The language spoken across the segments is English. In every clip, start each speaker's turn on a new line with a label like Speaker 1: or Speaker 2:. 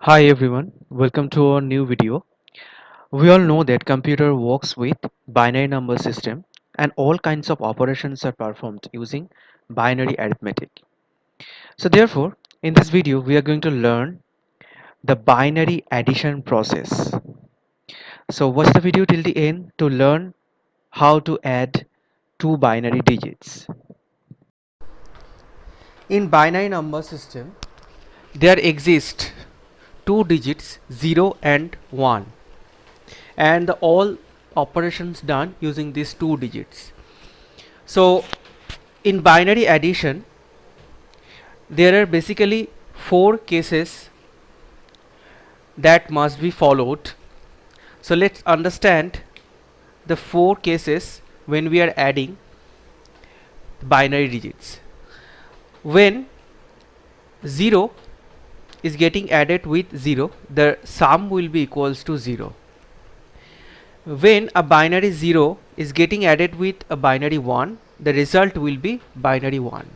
Speaker 1: Hi everyone, welcome to our new video. We all know that computer works with binary number system and all kinds of operations are performed using binary arithmetic. So therefore, in this video we are going to learn the binary addition process. So watch the video till the end to learn how to add two binary digits. In binary number system, there exist two digits 0 and 1 and all operations done using these two digits. So in binary addition there are basically four cases that must be followed. So let's understand the four cases when we are adding binary digits. When 0 is getting added with 0, the sum will be equals to 0. When a binary 0 is getting added with a binary 1, the result will be binary 1.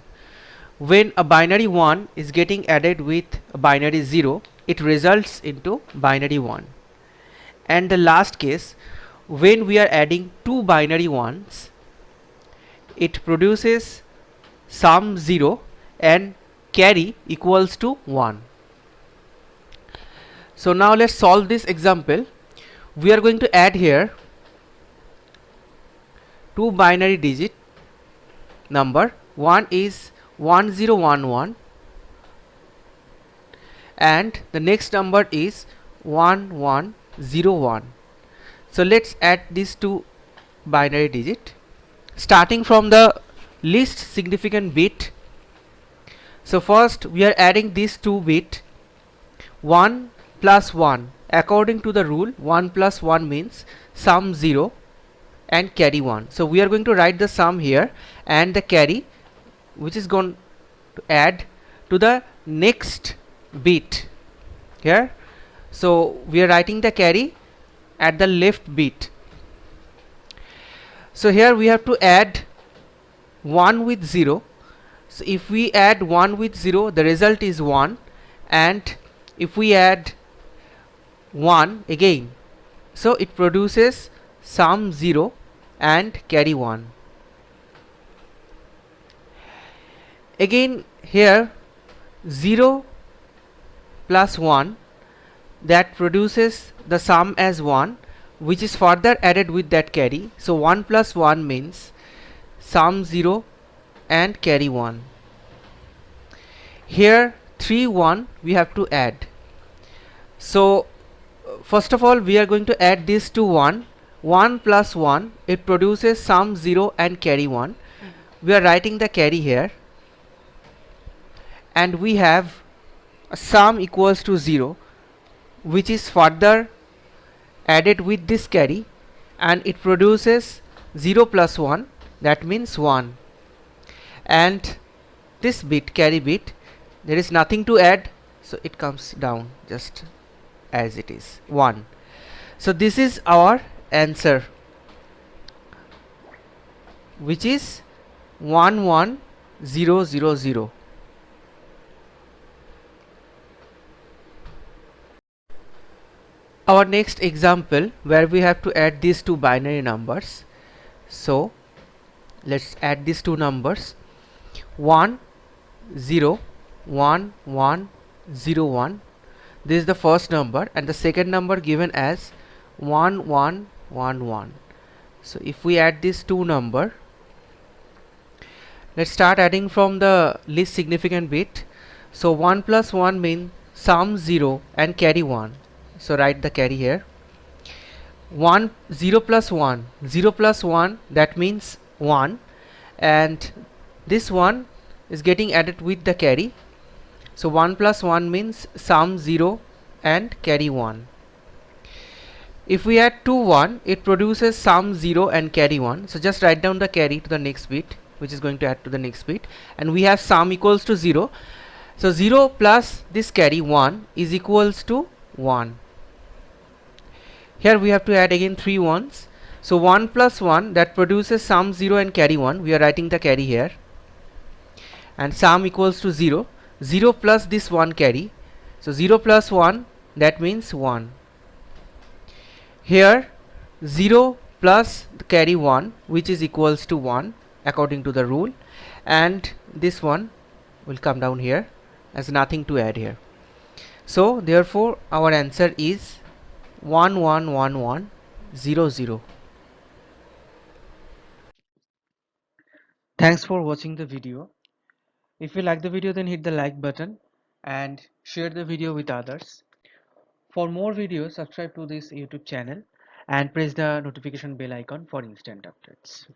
Speaker 1: When a binary 1 is getting added with a binary 0, it results into binary 1. And the last case, when we are adding two binary 1s, it produces sum 0 and carry equals to 1. So now let's solve this example. We are going to add here two binary digit number. One is 1011 and the next number is 1101. So let's add these two binary digit starting from the least significant bit. So first we are adding these two bit 1 plus 1. According to the rule, 1 plus 1 means sum 0 and carry 1. So we are going to write the sum here and the carry, which is going to add to the next bit here. So we are writing the carry at the left bit. So here we have to add 1 with 0. So if we add 1 with 0, the result is 1, and if we add 1 again, so it produces sum 0 and carry 1. Again here 0 plus 1, that produces the sum as 1, which is further added with that carry. So 1 plus 1 means sum 0 and carry 1. Here 3 1 we have to add. So first of all we are going to add this to 1. 1 plus 1, it produces sum 0 and carry 1. We are writing the carry here and we have a sum equals to 0, which is further added with this carry, and it produces 0 plus 1, that means 1. And this bit, carry bit, there is nothing to add, so it comes down just as it is, 1. So this is our answer, which is 11000. Our next example where we have to add these two binary numbers. So let's add these two numbers 1 0 1 1 0 1. This is the first number and the second number given as 1 1 1 1. So if we add these two number, let's start adding from the least significant bit. So 1 plus 1 means sum 0 and carry 1. So write the carry here. 0 plus 1, 0 plus 1, that means 1, and this one is getting added with the carry. So 1 plus 1 means sum 0 and carry 1. If we add 2 1, it produces sum 0 and carry 1. So just write down the carry to the next bit, which is going to add to the next bit, and we have sum equals to 0. So 0 plus this carry 1 is equals to 1. Here we have to add again 3 1s. So 1 plus 1, that produces sum 0 and carry 1. We are writing the carry here. And sum equals to 0. 0 plus this 1 carry. So 0 plus 1, that means 1. Here 0 plus the carry 1, which is equals to 1 according to the rule, and this one will come down here as nothing to add here. So therefore our answer is 111100. Thanks for watching the video. If you like the video, then hit the like button and share the video with others. For more videos, subscribe to this YouTube channel and press the notification bell icon for instant updates.